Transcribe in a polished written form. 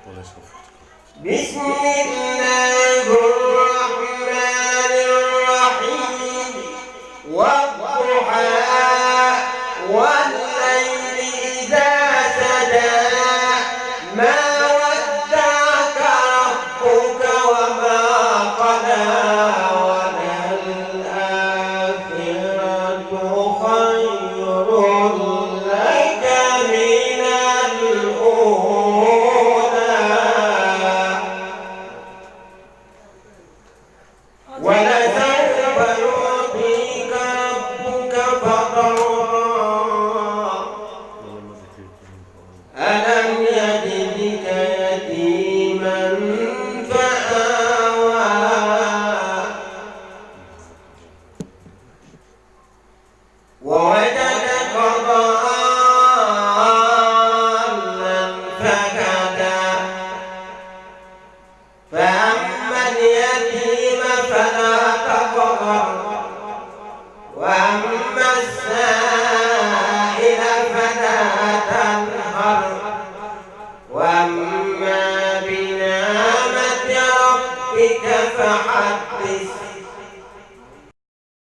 بسم الله الرحمن الرحيم والضحى والليل إذا سجى ما ودعك ربك وما قلى وللآخرة خير لك من الأولى ولسوف يعطيك ربك فترضى ألم يجدك يتيما فآوى ووجدك ضالا فهدى فأما اليتيم فلا تقهر وأما السائل فلا تنهر وأما بنعمة ربك فحدث